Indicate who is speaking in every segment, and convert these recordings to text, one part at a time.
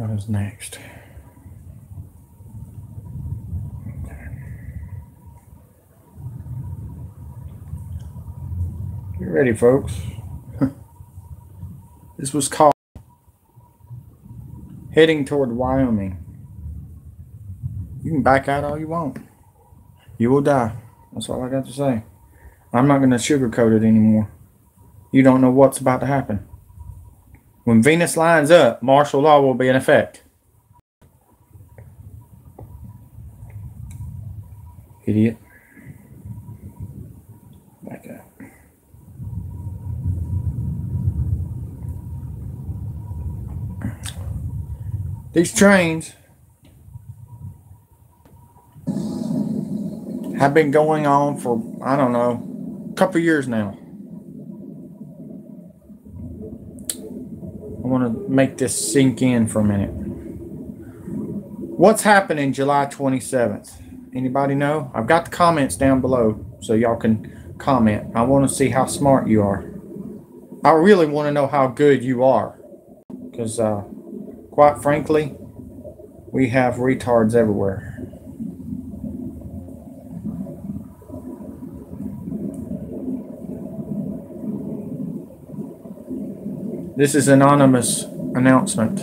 Speaker 1: What is next? Get ready, folks. This was called Heading Toward Wyoming. You can back out all you want. You will die. That's all I got to say. I'm not going to sugarcoat it anymore. You don't know what's about to happen. When Venus lines up, martial law will be in effect. Idiot. Back up. These trains have been going on for, I don't know, a couple years now. I want to make this sink in for a minute. What's happening July 27th? Anybody know? I've got the comments down below so y'all can comment. I want to see how smart you are. I really want to know how good you are. Because, quite frankly, we have retards everywhere. This is an anonymous announcement.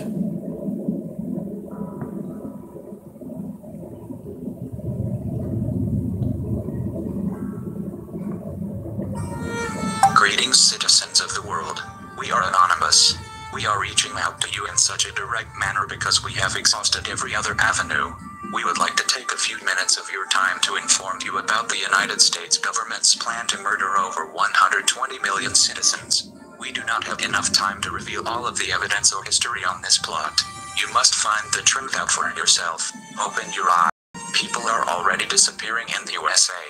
Speaker 2: Greetings, citizens of the world. We are anonymous. We are reaching out to you in such a direct manner because we have exhausted every other avenue. We would like to take a few minutes of your time to inform you about the United States government's plan to murder over 120 million citizens. We do not have enough time to reveal all of the evidence or history on this plot. You must find the truth out for yourself. Open your eyes. People are already disappearing in the USA.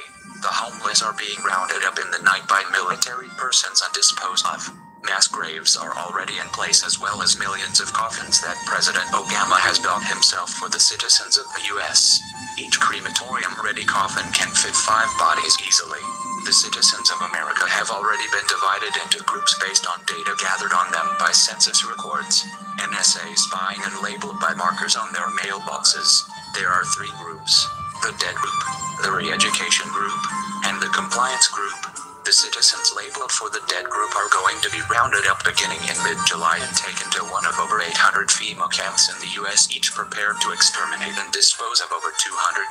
Speaker 2: The homeless are being rounded up in the night by military persons and disposed of. Mass graves are already in place, as well as millions of coffins that President Obama has built himself for the citizens of the U.S. Each crematorium-ready coffin can fit 5 bodies easily. The citizens of America have already been divided into groups based on data gathered on them by census records, NSA spying, and labeled by markers on their mailboxes. There are 3 groups: the dead group, the re-education group, and the compliance group. The citizens labeled for the dead group are going to be rounded up beginning in mid-July and taken to one of over 800 FEMA camps in the U.S., each prepared to exterminate and dispose of over 220,000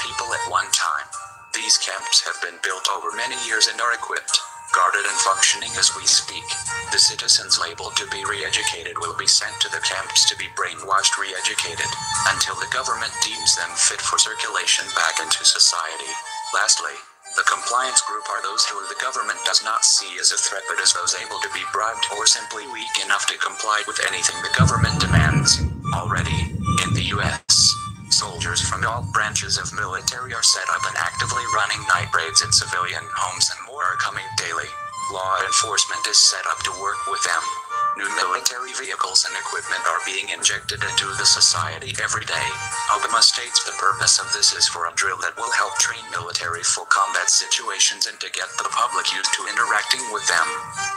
Speaker 2: people at one time. These camps have been built over many years and are equipped, guarded, and functioning as we speak. The citizens labeled to be re-educated will be sent to the camps to be brainwashed, re-educated, until the government deems them fit for circulation back into society. Lastly, the compliance group are those who the government does not see as a threat, but as those able to be bribed or simply weak enough to comply with anything the government demands. Already, in the U.S., soldiers from all branches of military are set up and actively running night raids in civilian homes, and more are coming daily. Law enforcement is set up to work with them. New military vehicles and equipment are being injected into the society every day. Obama states the purpose of this is for a drill that will help train military for combat situations and to get the public used to interacting with them.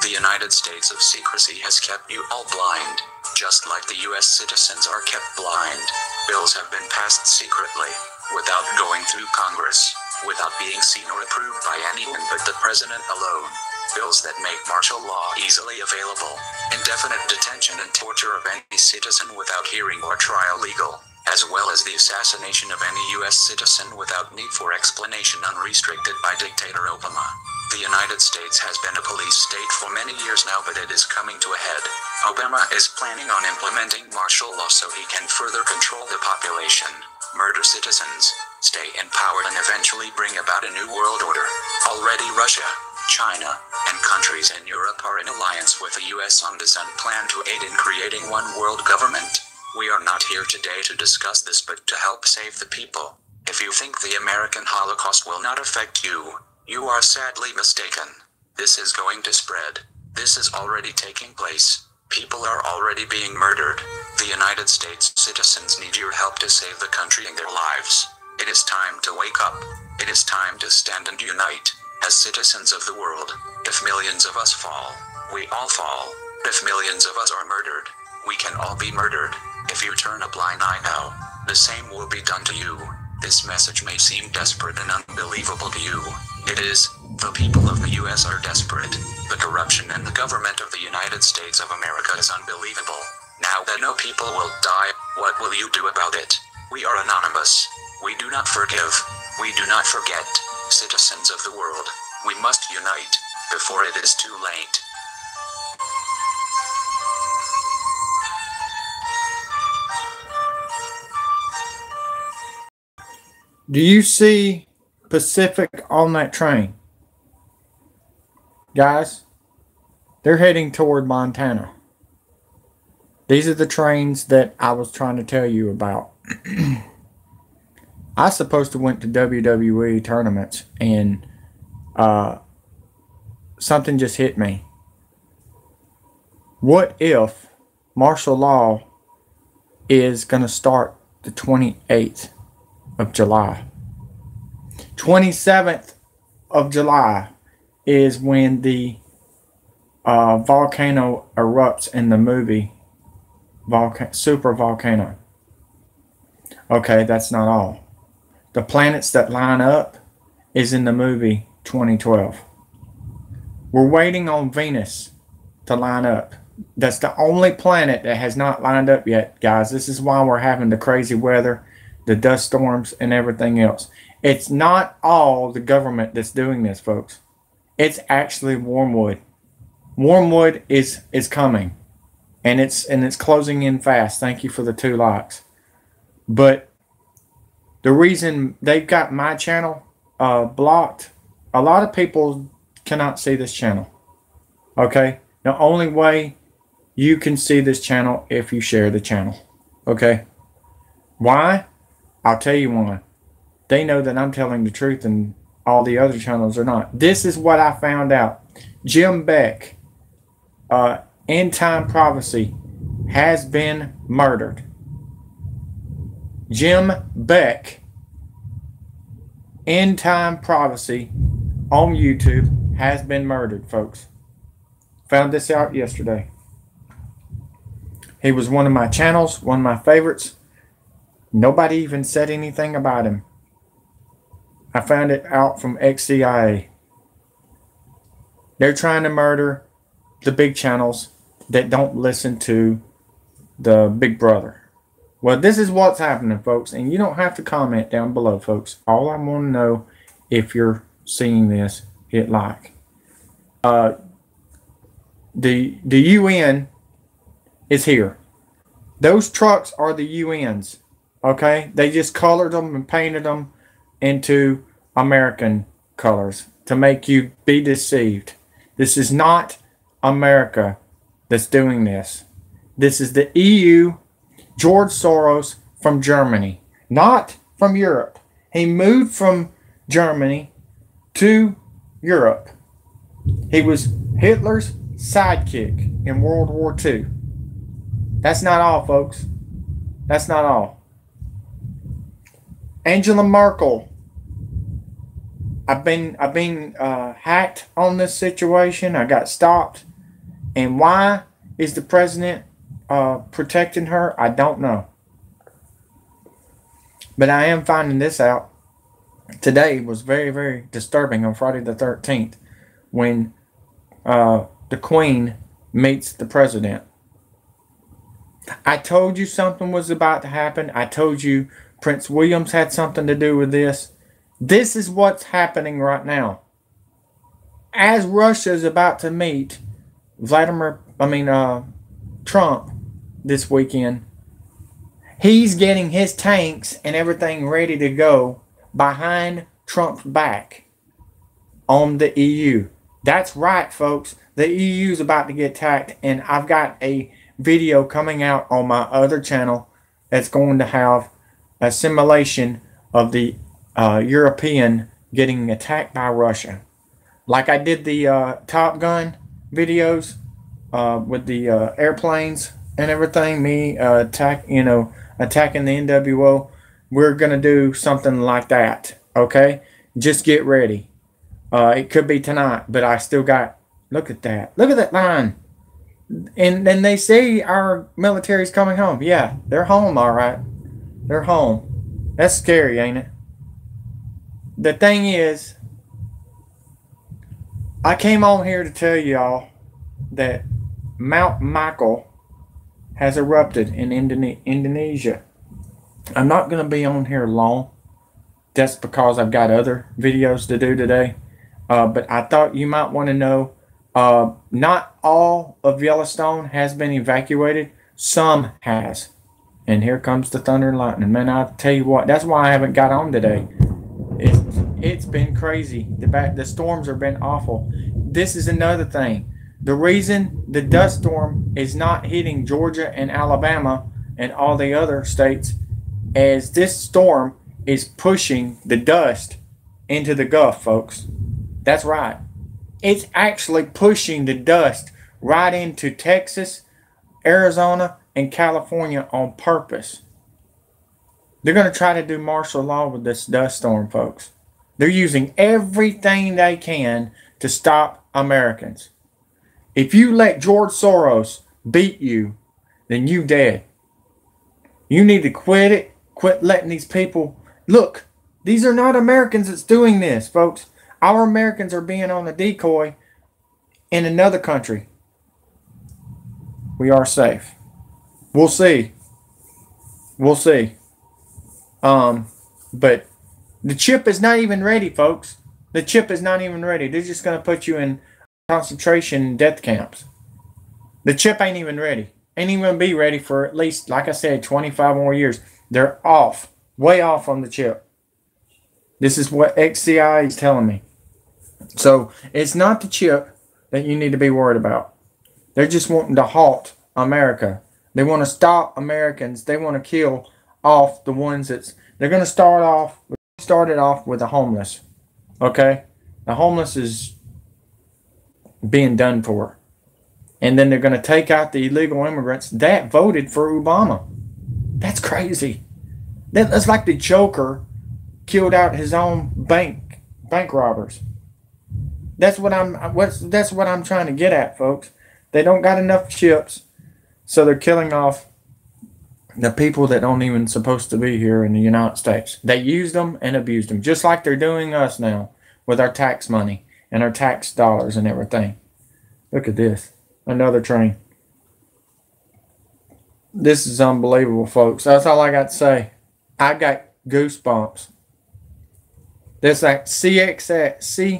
Speaker 2: The United States of secrecy has kept you all blind, just like the U.S. citizens are kept blind. Bills have been passed secretly, without going through Congress, without being seen or approved by anyone but the president alone. Bills that make martial law easily available, indefinite detention and torture of any citizen without hearing or trial legal, as well as the assassination of any U.S. citizen without need for explanation, unrestricted by dictator Obama. The United States has been a police state for many years now, but it is coming to a head. Obama is planning on implementing martial law so he can further control the population, murder citizens, stay in power, and eventually bring about a new world order. Already Russia, China, and countries in Europe are in alliance with the U.S. on this plan to aid in creating one world government. We are not here today to discuss this, but to help save the people. If you think the American Holocaust will not affect you, you are sadly mistaken. This is going to spread. This is already taking place. People are already being murdered. The United States citizens need your help to save the country and their lives. It is time to wake up. It is time to stand and unite. As citizens of the world, if millions of us fall, we all fall. If millions of us are murdered, we can all be murdered. If if you turn a blind eye now, the same will be done to you. This message may seem desperate and unbelievable to you. It is. The people of the US are desperate. The corruption in the government of the United States of America is unbelievable. Now that no people will die, what will you do about it? We are anonymous. We do not forgive. We do not forget. Citizens of the world, we must unite before it is too late.
Speaker 1: Do you see Pacific on that train? Guys, they're heading toward Montana. These are the trains that I was trying to tell you about. I supposed to went to WWE tournaments and something just hit me. What if martial law is going to start the 28th of July? 27th of July is when the volcano erupts in the movie Super Volcano. Okay, that's not all. The planets that line up is in the movie 2012. We're waiting on Venus to line up. That's the only planet that has not lined up yet, guys. This is why we're having the crazy weather, the dust storms, and everything else. It's not all the government that's doing this, folks. It's actually Wormwood. Wormwood is coming, and it's closing in fast. Thank you for the 2 likes. But the reason they've got my channel blocked, a lot of people cannot see this channel. Okay, the only way you can see this channel if you share the channel. Okay, why? I'll tell you why. They know that I'm telling the truth and all the other channels are not. This is what I found out. Jim Beck, End Time Prophecy, has been murdered. Jim Beck, End Time Prophecy on YouTube, has been murdered, folks. Found this out yesterday. He was one of my channels, one of my favorites. Nobody even said anything about him. I found it out from ex-CIA. They're trying to murder the big channels that don't listen to the big brother. Well, this is what's happening, folks. And you don't have to comment down below, folks. All I want to know, if you're seeing this, hit like. The UN is here. Those trucks are the UNs. Okay? They just colored them and painted them into American colors to make you be deceived. This is not America that's doing this. This is the EU, George Soros from Germany, not from Europe. He moved from Germany to Europe. He was Hitler's sidekick in World War II. That's not all, folks. That's not all. Angela Merkel. I've been hacked on this situation. I got stopped. And why is the president protecting her? I don't know. But I am finding this out. Today was very, very disturbing on Friday the 13th when the Queen meets the president. I told you something was about to happen. I told you Prince Williams had something to do with this. This is what's happening right now. As Russia is about to meet Trump this weekend, he's getting his tanks and everything ready to go behind Trump's back on the EU. That's right, folks. The EU is about to get attacked, and I've got a video coming out on my other channel that's going to have a simulation of the European getting attacked by Russia. Like I did the Top Gun videos with the airplanes and everything, me attacking the NWO. We're going to do something like that, okay? Just get ready. It could be tonight, but I still got, look at that. Look at that line. And then they say our military's coming home. Yeah, they're home, all right. They're home. That's scary, ain't it? The thing is, I came on here to tell y'all that Mount Michael has erupted in Indonesia. I'm not going to be on here long. That's because I've got other videos to do today. But I thought you might want to know, not all of Yellowstone has been evacuated. Some has. And here comes the thunder and lightning. Man, I'll tell you what, that's why I haven't got on today. It's been crazy. The storms have been awful. This is another thing. The reason the dust storm is not hitting Georgia and Alabama and all the other states is this storm is pushing the dust into the Gulf, folks. That's right. It's actually pushing the dust right into Texas, Arizona, and California on purpose. They're going to try to do martial law with this dust storm, folks. They're using everything they can to stop Americans. If you let George Soros beat you, then you dead. You need to quit it. Quit letting these people... Look, these are not Americans that's doing this, folks. Our Americans are being on a decoy in another country. We are safe. We'll see. We'll see. But the chip is not even ready, folks. The chip is not even ready. They're just going to put you in concentration death camps. The chip ain't even ready. Ain't even going to be ready for at least, like I said, 25 more years. They're off. Way off on the chip. This is what XCI is telling me. So, it's not the chip that you need to be worried about. They're just wanting to halt America. They want to stop Americans. They want to kill off the ones that's... They're going to start it off with the homeless. Okay? The homeless is being done for. And then they're going to take out the illegal immigrants that voted for Obama. That's crazy. That's like the Joker killed out his own bank robbers. That's what I'm trying to get at, folks. They don't got enough chips, so they're killing off the people that don't even supposed to be here in the United States. They used them and abused them, just like they're doing us now with our tax money and our tax dollars and everything. Look at this. Another train. This is unbelievable, folks. That's all I got to say. I got goosebumps. This CSX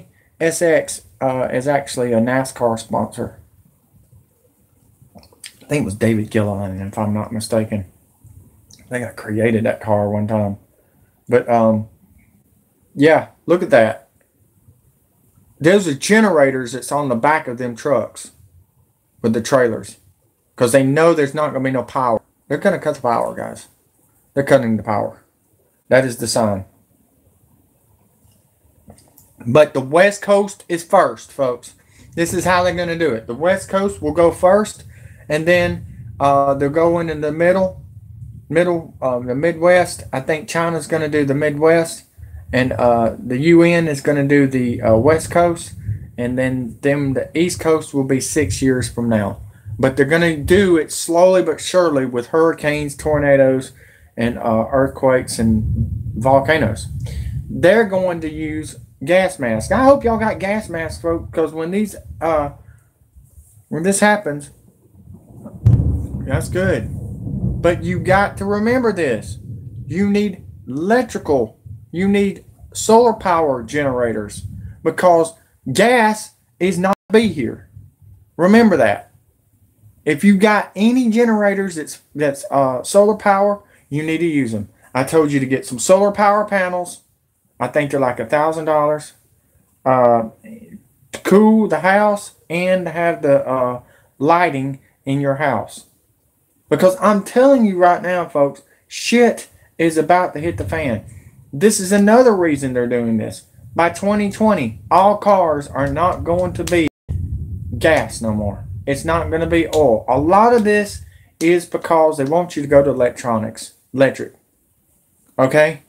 Speaker 1: is actually a NASCAR sponsor. I think it was David Gilliland, if I'm not mistaken. I think I created that car one time. But, yeah, look at that. Those are generators that's on the back of them trucks with the trailers. Because they know there's not going to be no power. They're going to cut the power, guys. They're cutting the power. That is the sign. But the West Coast is first, folks. This is how they're going to do it. The West Coast will go first. And then they'll go into the the Midwest. I think China's going to do the Midwest. And the UN is going to do the West Coast. And then the East Coast will be 6 years from now. But they're going to do it slowly but surely with hurricanes, tornadoes, and earthquakes and volcanoes. They're going to use gas masks. I hope y'all got gas masks, folks, because when this happens, that's good. But you got to remember this. You need electrical. You need solar power generators because gas is not be here. Remember that. If you got any generators that's solar power, you need to use them. I told you to get some solar power panels. I think they're like $1,000 to cool the house and to have the lighting in your house. Because I'm telling you right now, folks, shit is about to hit the fan. This is another reason they're doing this. By 2020, all cars are not going to be gas no more. It's not going to be oil. A lot of this is because they want you to go to electric. Okay?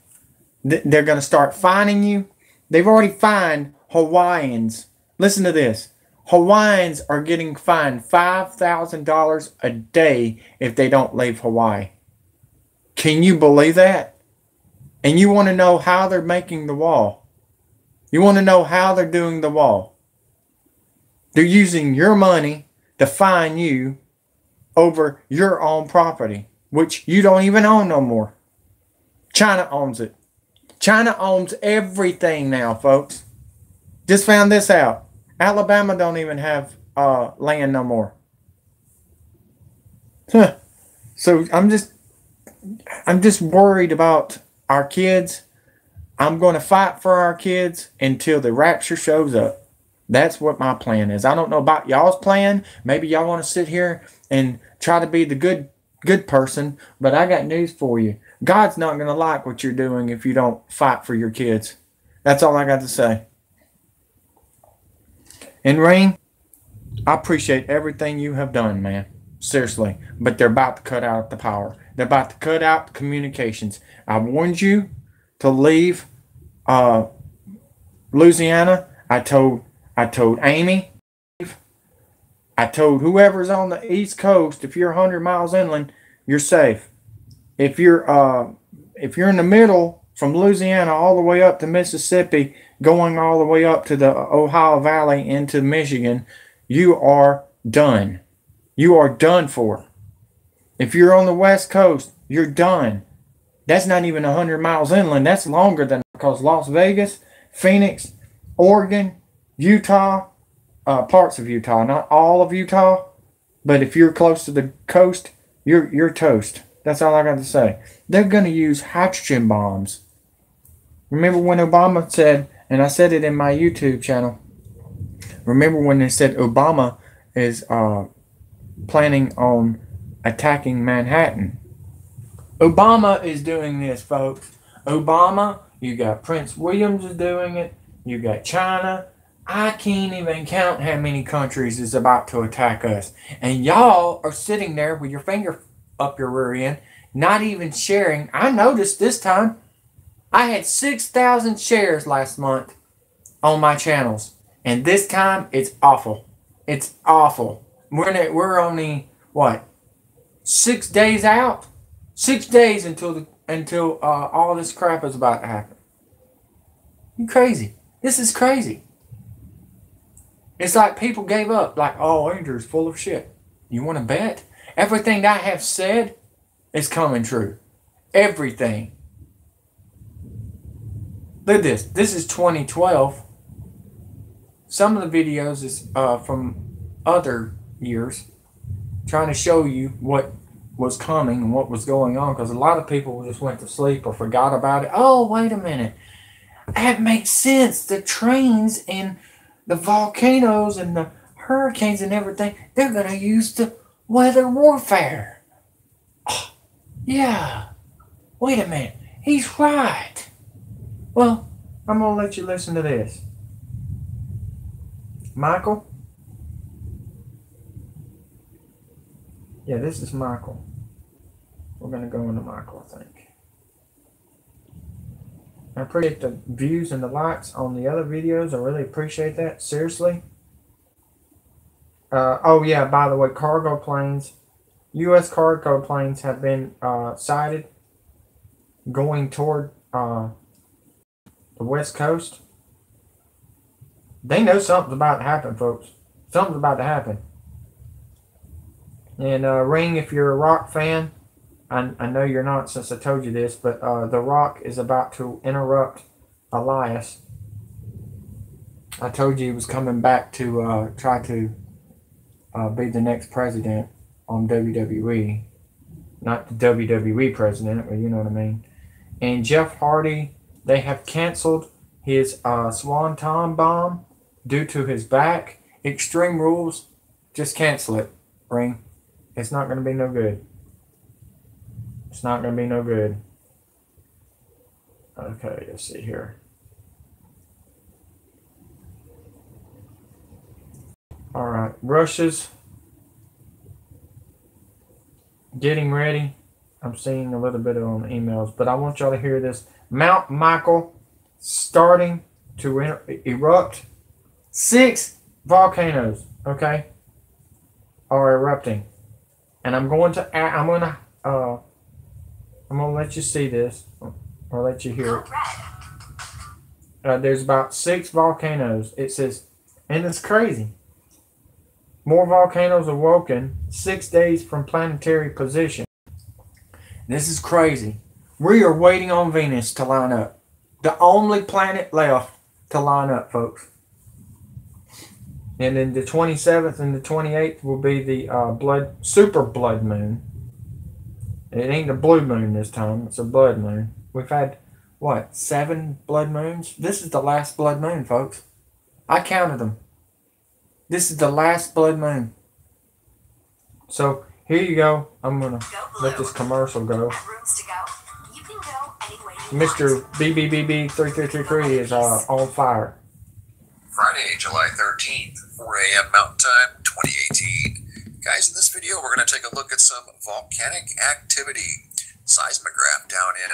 Speaker 1: They're going to start fining you. They've already fined Hawaiians. Listen to this. Hawaiians are getting fined $5,000 a day if they don't leave Hawaii. Can you believe that? And you want to know how they're making the wall. You want to know how they're doing the wall. They're using your money to fine you over your own property, which you don't even own no more. China owns it. China owns everything now, folks. Just found this out. Alabama don't even have land no more. Huh. So I'm just worried about our kids. I'm going to fight for our kids until the rapture shows up. That's what my plan is. I don't know about y'all's plan. Maybe y'all want to sit here and try to be the good person, but I got news for you. God's not going to like what you're doing if you don't fight for your kids. That's all I got to say. And Ring, I appreciate everything you have done, man. Seriously. But they're about to cut out the power. They're about to cut out the communications. I warned you to leave Louisiana. I told Amy. I told whoever's on the East Coast, if you're 100 miles inland, you're safe. If you're in the middle from Louisiana all the way up to Mississippi, going all the way up to the Ohio Valley into Michigan, you are done. You are done for. If you're on the West Coast, you're done. That's not even 100 miles inland. That's longer than, because Las Vegas, Phoenix, Oregon, Utah, parts of Utah, not all of Utah, but if you're close to the coast, you're toast. That's all I got to say. They're going to use hydrogen bombs. Remember when Obama said, and I said it in my YouTube channel, remember when they said Obama is planning on attacking Manhattan? Obama is doing this, folks. Obama, you got Prince Williams is doing it. You got China. I can't even count how many countries is about to attack us. And y'all are sitting there with your finger up your rear end, not even sharing. I noticed this time, I had 6,000 shares last month on my channels. And this time, it's awful. It's awful. We're only, what, 6 days out? 6 days until all this crap is about to happen. You crazy. This is crazy. It's like people gave up. Like, oh, Andrew's full of shit. You want to bet? Everything I have said is coming true. Everything. Look at this. This is 2012. Some of the videos is from other years, trying to show you what was coming and what was going on, because a lot of people just went to sleep or forgot about it. Oh, wait a minute. That makes sense. The trains and the volcanoes and the hurricanes and everything, they're going to use the weather warfare. Oh, yeah. Wait a minute. He's right. Well, I'm going to let you listen to this. Michael? Yeah, this is Michael. We're going to go into Michael, I think. I appreciate the views and the likes on the other videos. I really appreciate that. Seriously. Oh, yeah, by the way, cargo planes. U.S. cargo planes have been sighted going toward the West Coast. They know something's about to happen, folks. Something's about to happen. And Ring, if you're a Rock fan, I know you're not since I told you this, but The Rock is about to interrupt Elias. I told you he was coming back to try to be the next president on WWE. Not the WWE president, but you know what I mean. And Jeff Hardy, they have canceled his Swanton bomb due to his back. Extreme Rules, just cancel it, Ring. It's not going to be no good. It's not going to be no good. Okay, let's see here. All right, Russia's getting ready. I'm seeing a little bit on the emails, but I want y'all to hear this. Mount Michael starting to erupt. 6 volcanoes, okay, are erupting, and I'm going to let you see this, or let you hear it. There's about 6 volcanoes. It says, and it's crazy. More volcanoes awoken 6 days from planetary position. This is crazy. We are waiting on Venus to line up. The only planet left to line up, folks. And then the 27th and the 28th will be the super blood moon. It ain't a blue moon this time. It's a blood moon. We've had, what, 7 blood moons? This is the last blood moon, folks. I counted them. This is the last blood moon. So, here you go. I'm going to let this commercial go. Mr. BBBB3333 is on fire.
Speaker 2: Friday, July 13th, 4 a.m. Mountain Time, 2018. Guys, in this video, we're going to take a look at some volcanic activity. Seismograph down in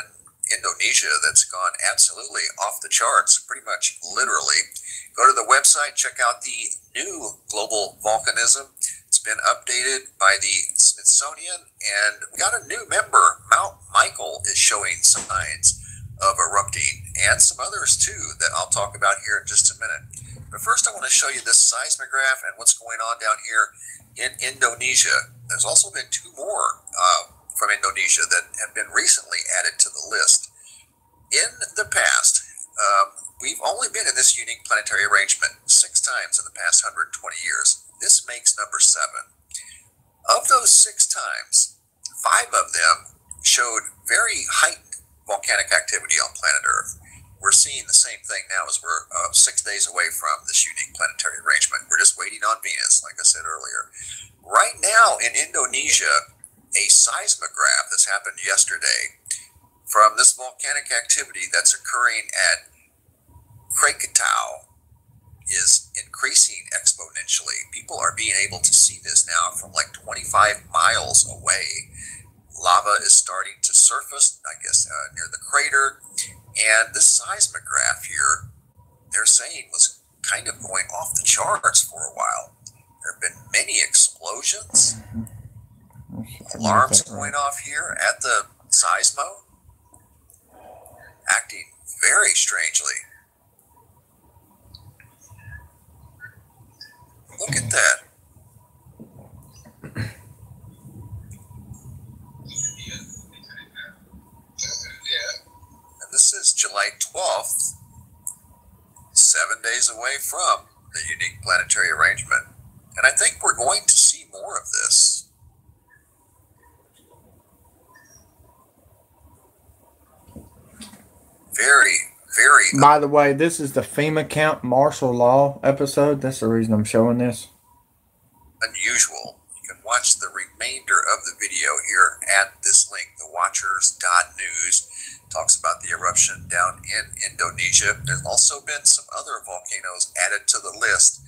Speaker 2: Indonesia that's gone absolutely off the charts, pretty much literally. Go to the website, check out the new global volcanism. It's been updated by the Smithsonian, and we got a new member. Mount Michael is showing signs of erupting, and some others too that I'll talk about here in just a minute. But first I want to show you this seismograph and what's going on down here in Indonesia. There's also been 2 more from Indonesia that have been recently added to the list. In the past, we've only been in this unique planetary arrangement 6 times in the past 120 years. This makes number 7. Of those 6 times, 5 of them showed very heightened volcanic activity on planet Earth. We're seeing the same thing now as we're 6 days away from this unique planetary arrangement. We're just waiting on Venus, like I said earlier. Right now in Indonesia, a seismograph that's happened yesterday from this volcanic activity that's occurring at Krakatau is increasing exponentially. People are being able to see this now from like 25 miles away. Lava is starting to surface, I guess, near the crater. And this seismograph here, they're saying, was kind of going off the charts for a while. There have been many explosions. Alarms going off here at the seismo, acting very strangely. Look at that. And this is July 12th, 7 days away from the unique planetary arrangement. And I think we're going to see more of this. Very, very.
Speaker 1: By the way, this is the FEMA Camp Martial Law episode. That's the reason I'm showing this.
Speaker 2: Unusual. You can watch the remainder of the video here at this link, thewatchers.news. Talks about the eruption down in Indonesia. There's also been some other volcanoes added to the list,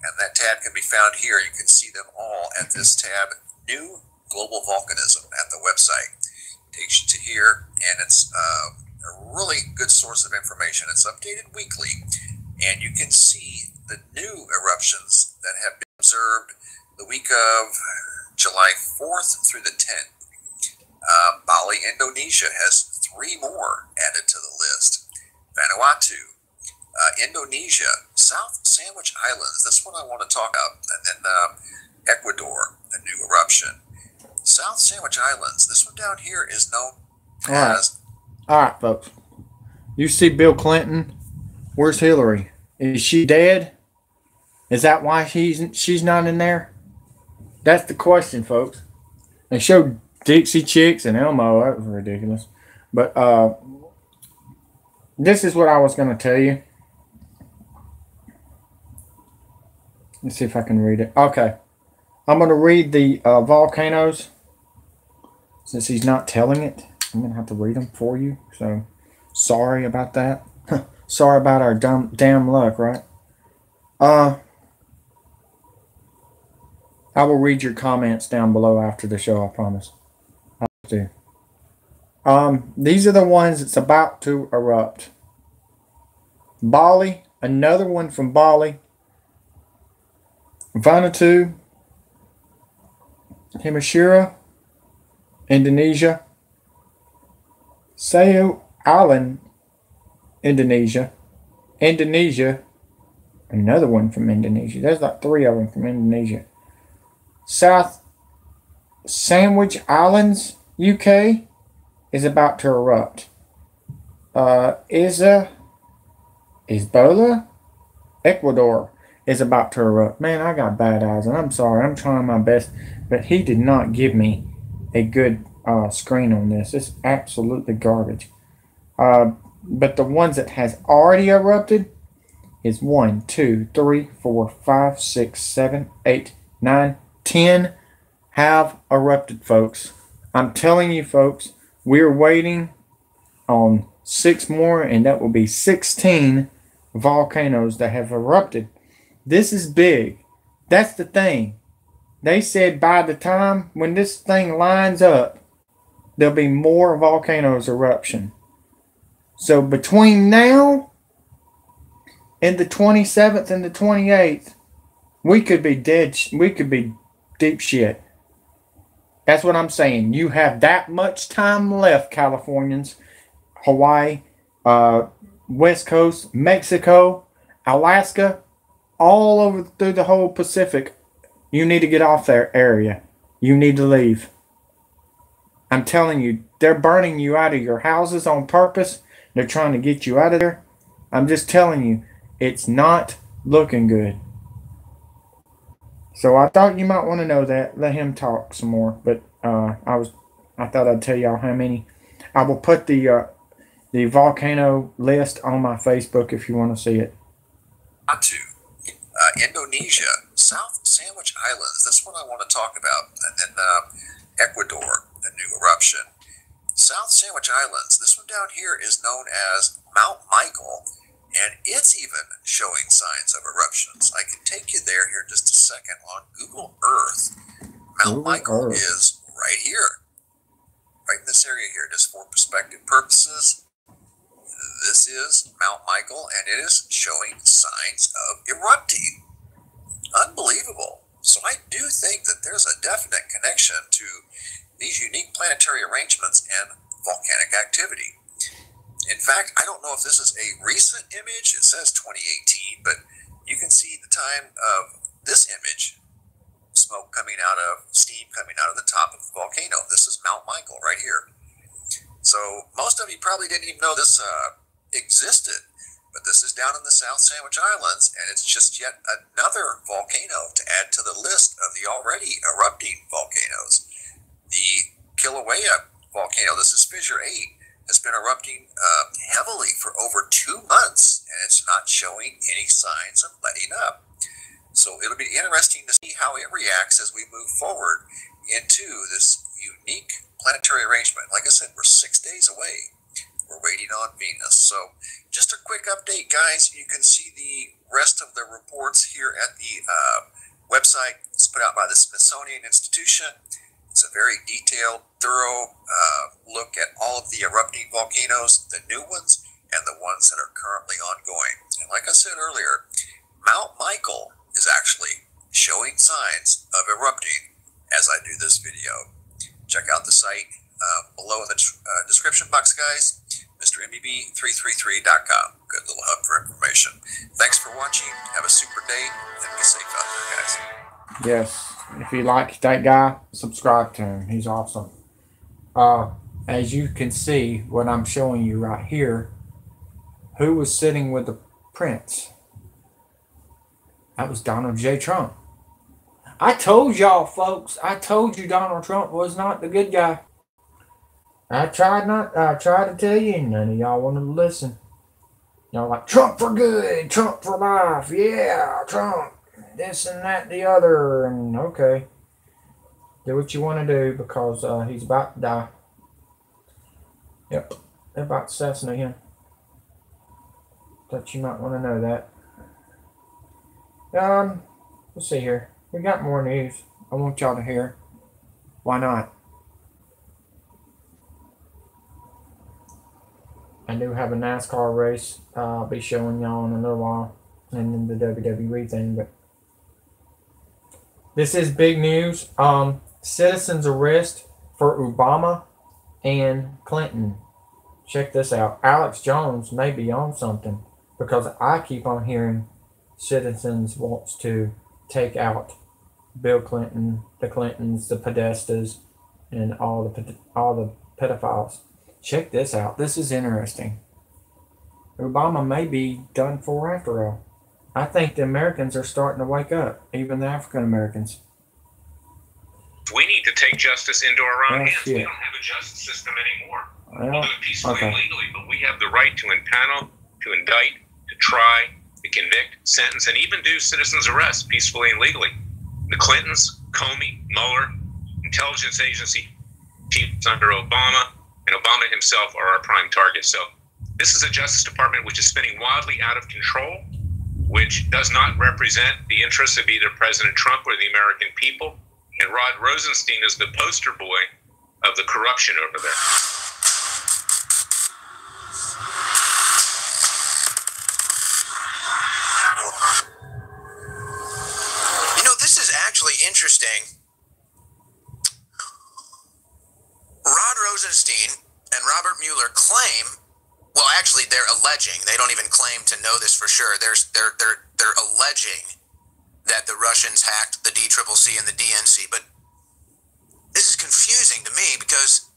Speaker 2: and that tab can be found here. You can see them all at this tab, New Global Volcanism, at the website. Takes you to here, and it's a really good source of information. It's updated weekly, and you can see the new eruptions that have been observed the week of July 4th through the 10th. Bali, Indonesia has 3 more added to the list. Vanuatu, Indonesia, South Sandwich Islands, this one I want to talk about, and then Ecuador, a new eruption. South Sandwich Islands, this one down here is known as...
Speaker 1: All right, folks. You see Bill Clinton? Where's Hillary? Is she dead? Is that why she's not in there? That's the question, folks. They showed Dixie Chicks and Elmo. That was ridiculous. But this is what I was going to tell you. Let's see if I can read it. Okay. I'm going to read the volcanoes. Since he's not telling it, I'm going to have to read them for you. So, sorry about that. Sorry about our damn luck, right? I will read your comments down below after the show, I promise. I'll do. These are the ones that's about to erupt. Bali, another one from Bali. Vanuatu, Himashira, Indonesia, Sao Island, Indonesia, another one from Indonesia. There's like 3 of them from Indonesia. South Sandwich Islands, UK, is about to erupt. Isbola, Ecuador, is about to erupt. Man, I got bad eyes, and I'm sorry. I'm trying my best, but he did not give me a good screen on this. It's absolutely garbage. But the ones that has already erupted is 1, 2, 3, 4, 5, 6, 7, 8, 9, 10 have erupted, folks. I'm telling you, folks, we're waiting on 6 more, and that will be 16 volcanoes that have erupted. This is big. That's the thing. They said by the time when this thing lines up, there'll be more volcanoes eruption. So between now and the 27th and the 28th, we could be dead. We could be deep shit. That's what I'm saying. You have that much time left, Californians, Hawaii, West Coast, Mexico, Alaska, all over through the whole Pacific. You need to get off their area. You need to leave. I'm telling you, they're burning you out of your houses on purpose. They're trying to get you out of there. I'm just telling you, it's not looking good. So I thought you might want to know that. Let him talk some more. But I thought I'd tell y'all how many. I will put the volcano list on my Facebook if you want to see it.
Speaker 2: Indonesia, South Sandwich Islands. This one I want to talk about. And then Ecuador, a new eruption. South Sandwich Islands. This one down here is known as Mount Michael, and it's even showing signs of eruptions. I can take you there here in just a second on Google Earth. Mount Michael is right here, right in this area here, just for perspective purposes. This is Mount Michael, and it is showing signs of erupting. Unbelievable. So I do think that there's a definite connection to these unique planetary arrangements and volcanic activity. In fact, I don't know if this is a recent image. It says 2018, but you can see the time of this image. Smoke coming out of, steam coming out of the top of the volcano. This is Mount Michael right here. So most of you probably didn't even know this existed, but this is down in the South Sandwich Islands, and it's just yet another volcano to add to the list of the already erupting volcanoes. The Kilauea volcano, this is Fissure 8, has been erupting heavily for over 2 months, and it's not showing any signs of letting up. So it'll be interesting to see how it reacts as we move forward into this unique planetary arrangement. Like I said, we're 6 days away. We're waiting on Venus. So just a quick update, guys. You can see the rest of the reports here at the website. It's put out by the Smithsonian Institution. It's a very detailed, thorough look at all of the erupting volcanoes, the new ones, and the ones that are currently ongoing. And like I said earlier, Mount Michael is actually showing signs of erupting as I do this video. Check out the site below in the description box, guys. MrMBB333.com. Good little hub for information. Thanks for watching. Have a super day, and be safe out there, guys.
Speaker 1: Yes. If you like that guy, subscribe to him. He's awesome. As you can see, what I'm showing you right here, who was sitting with the prince? That was Donald J. Trump. I told y'all, folks. I told you Donald Trump was not the good guy. I tried to tell you, and none of y'all wanted to listen. Y'all like, Trump for good, Trump for life, yeah, Trump, this and that, the other, and okay. Do what you want to do because he's about to die. Yep, they're about to assassinate him. Thought you might want to know that. Let's see here. We got more news I want y'all to hear. Why not? I do have a NASCAR race I'll be showing y'all in a little while, and then the WWE thing, but This is big news. Citizens arrest for Obama and Clinton. Check this out. Alex Jones may be on something because I keep on hearing citizens wants to take out Bill Clinton, the Clintons, the Podestas, and all the pedophiles. Check this out. This is interesting. Obama may be done for after all. I think the Americans are starting to wake up, even the African Americans.
Speaker 3: We need to take justice into our own hands.
Speaker 1: Shit.
Speaker 3: We don't have a justice system anymore.
Speaker 1: Well,
Speaker 3: We'll do it peacefully
Speaker 1: okay.
Speaker 3: and legally, but we have the right to impanel, to indict, to try, to convict, sentence, and even do citizens' arrests peacefully and legally. The Clintons, Comey, Mueller, intelligence agency chiefs under Obama, and Obama himself are our prime target. So this is a Justice Department which is spinning wildly out of control, which does not represent the interests of either President Trump or the American people. And Rod Rosenstein is the poster boy of the corruption over there.
Speaker 2: You know, this is actually interesting. Rod Rosenstein and Robert Mueller claim, well, actually, they're alleging. They don't even claim to know this for sure. They're alleging that the Russians hacked the DCCC and the DNC. But this is confusing to me because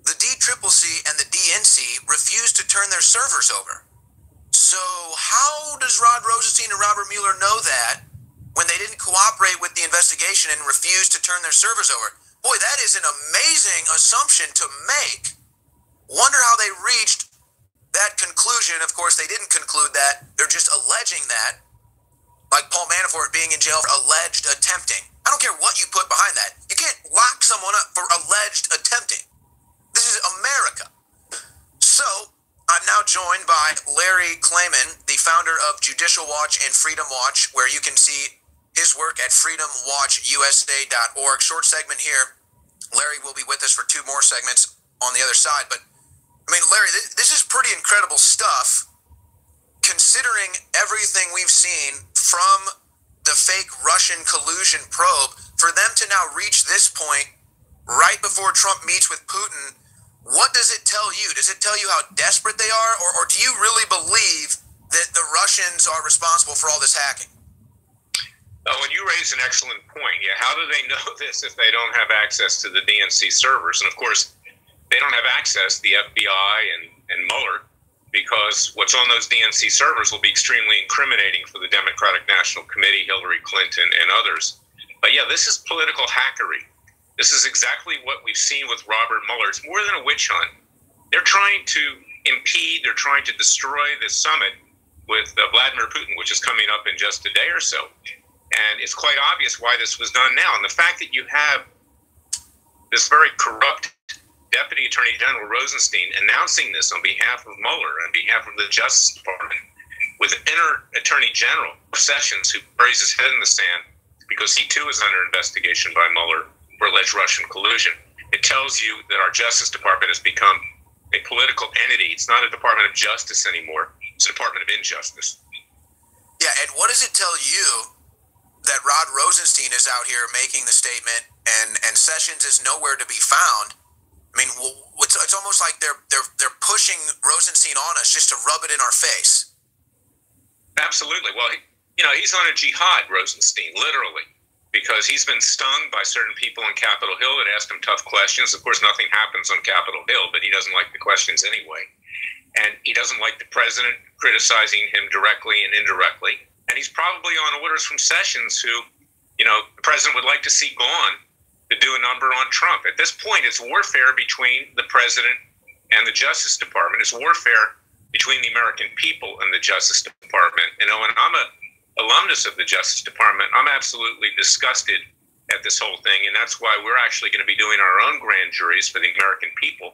Speaker 2: the DCCC and the DNC refused to turn their servers over. So how does Rod Rosenstein and Robert Mueller know that when they didn't cooperate with the investigation and refused to turn their servers over? Boy, that is an amazing assumption to make. Wonder how they reached that conclusion. Of course, they didn't conclude that. They're just alleging that. Like Paul Manafort being in jail for alleged attempting. I don't care what you put behind that. You can't lock someone up for alleged attempting. This is America. So, I'm now joined by Larry Klayman, the founder of Judicial Watch and Freedom Watch, where you can see his work at freedomwatchusa.org. Short segment here. Larry will be with us for 2 more segments on the other side. But, I mean, Larry, this is pretty incredible stuff, considering everything we've seen from the fake Russian collusion probe. For them to now reach this point right before Trump meets with Putin, what does it tell you? Does it tell you how desperate they are? Or do you really believe that the Russians are responsible for all this hacking?
Speaker 3: Oh, and you raise an excellent point. Yeah, how do they know this if they don't have access to the DNC servers? And of course, they don't have access, the FBI and Mueller, because what's on those DNC servers will be extremely incriminating for the Democratic National Committee, Hillary Clinton, and others. But yeah, this is political hackery. This is exactly what we've seen with Robert Mueller. It's more than a witch hunt. They're trying to impede, they're trying to destroy this summit with Vladimir Putin, which is coming up in just a day or so. And it's quite obvious why this was done now. And the fact that you have this very corrupt Deputy Attorney General Rosenstein announcing this on behalf of Mueller, on behalf of the Justice Department, with Inner Attorney General Sessions, who buries his head in the sand because he too is under investigation by Mueller for alleged Russian collusion. It tells you that our Justice Department has become a political entity. It's not a Department of Justice anymore. It's a Department of Injustice. Yeah, and what does it tell you that Rod Rosenstein is out here making the statement and Sessions is nowhere to be found? I mean, it's almost like they're pushing Rosenstein on us just to rub it in our face. Absolutely. Well, he's on a jihad, Rosenstein, literally, because he's been stung by certain people on Capitol Hill that asked him tough questions. Of course, nothing happens on Capitol Hill, but he doesn't like the questions anyway. And he doesn't like the president criticizing him directly and indirectly. And he's probably on orders from Sessions, who, the president would like to see gone, to do a number on Trump. At this point, it's warfare between the president and the Justice Department. It's warfare between the American people and the Justice Department. And when I'm an alumnus of the Justice Department, I'm absolutely disgusted at this whole thing. And that's why we're actually going to be doing our own grand juries for the American people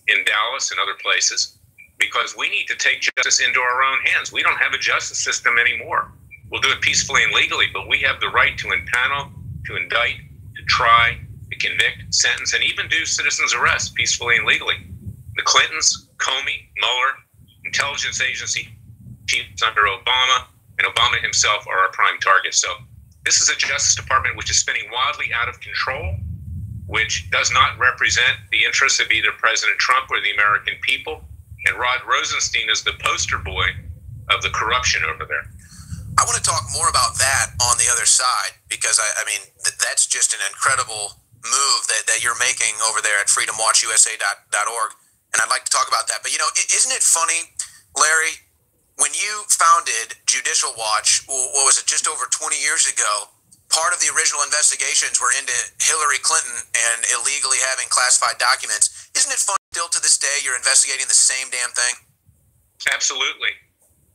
Speaker 3: in Dallas and other places, because we need to take justice into our own hands. We don't have a justice system anymore. We'll do it peacefully and legally, but we have the right to impanel, to indict, to try, to convict, sentence, and even do citizens' arrests peacefully and legally. The Clintons, Comey, Mueller, intelligence agency chiefs under Obama, and Obama himself are our prime target. So This is a Justice Department which is spinning wildly out of control, which does not represent the interests of either President Trump or the American people. And Rod Rosenstein is the poster boy of the corruption over there.
Speaker 4: I want to talk more about that on the other side, because I mean, that's just an incredible move that you're making over there at freedomwatchusa.org. And I'd like to talk about that. But, you know, isn't it funny, Larry, when you founded Judicial Watch, what was it, just over 20 years ago, part of the original investigations were into Hillary Clinton and illegally having classified documents. Isn't it funny still to this day you're investigating the same damn thing?
Speaker 3: Absolutely.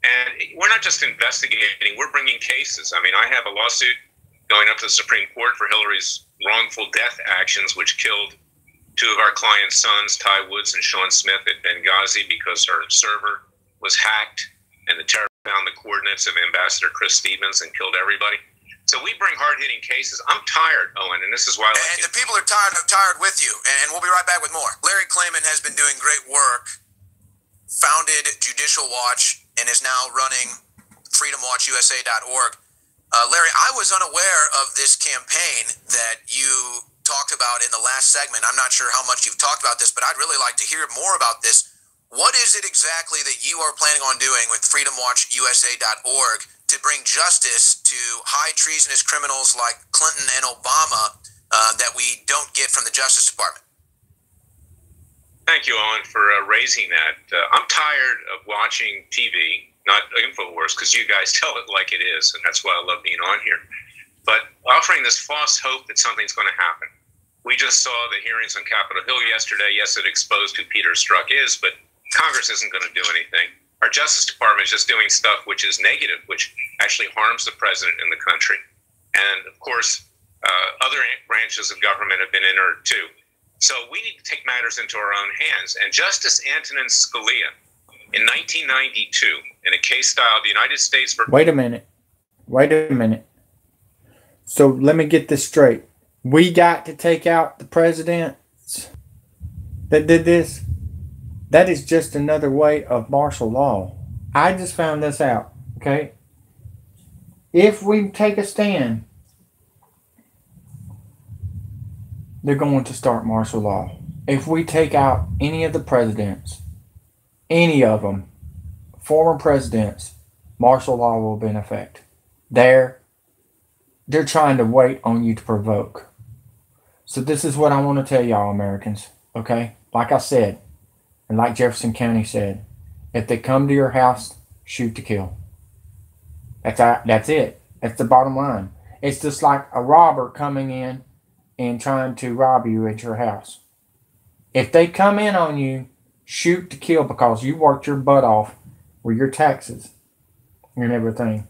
Speaker 3: And we're not just investigating, we're bringing cases. I mean, I have a lawsuit going up to the Supreme Court for Hillary's wrongful death actions, which killed two of our clients' sons, Ty Woods and Sean Smith, at Benghazi because her server was hacked and the terrorists found the coordinates of Ambassador Chris Stevens and killed everybody. So we bring hard-hitting cases. I'm tired, Owen, and this is why
Speaker 4: and the people are tired with you, and we'll be right back with more. Larry Klayman has been doing great work, founded Judicial Watch, and is now running freedomwatchusa.org. Larry, I was unaware of this campaign that you talked about in the last segment. I'm not sure how much you've talked about this, but I'd really like to hear more about this. What is it exactly that you are planning on doing with freedomwatchusa.org to bring justice to high treasonous criminals like Clinton and Obama that we don't get from the Justice Department?
Speaker 3: Thank you, Owen, for raising that. I'm tired of watching TV, not InfoWars, because you guys tell it like it is, and that's why I love being on here, but offering this false hope that something's going to happen. We just saw the hearings on Capitol Hill yesterday. Yes, it exposed who Peter Strzok is, but Congress isn't going to do anything. Our Justice Department is just doing stuff which is negative, which actually harms the president and the country. And, of course, other branches of government have been entered, too. So we need to take matters into our own hands. And Justice Antonin Scalia, in 1992, in a case styled the United States...
Speaker 1: Wait a minute. So let me get this straight. We got to take out the presidents that did this? That is just another way of martial law. I just found this out, okay? If we take a stand, they're going to start martial law. If we take out any of the presidents, any of them, former presidents, martial law will be in effect. They're trying to wait on you to provoke. So this is what I want to tell y'all, Americans, okay? Like I said, and like Jefferson County said, if they come to your house, shoot to kill. That's it. That's the bottom line. It's just like a robber coming in and trying to rob you at your house. If they come in on you, shoot to kill, because you worked your butt off with your taxes and everything.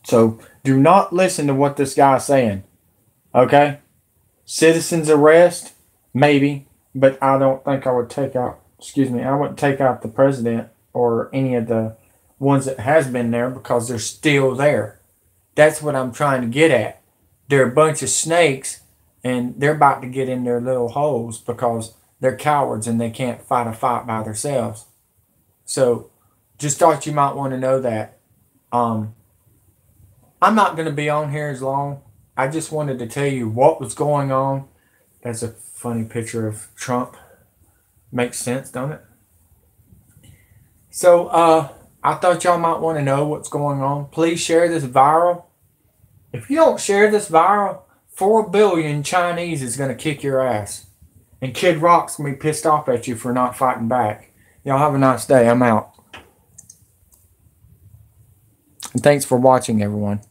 Speaker 1: So do not listen to what this guy's saying. Okay? Citizens arrest, maybe, but I don't think I would take out, I wouldn't take out the president or any of the ones that has been there, because they're still there. That's what I'm trying to get at. They're a bunch of snakes, and they're about to get in their little holes because they're cowards and they can't fight a fight by themselves. So just thought you might want to know that. I'm not going to be on here as long. I just wanted to tell you what was going on. That's a funny picture of Trump. Makes sense, don't it? So I thought y'all might want to know what's going on. Please share this viral. If you don't share this viral, 4 billion Chinese is going to kick your ass. And Kid Rock's going to be pissed off at you for not fighting back. Y'all have a nice day. I'm out. And thanks for watching, everyone.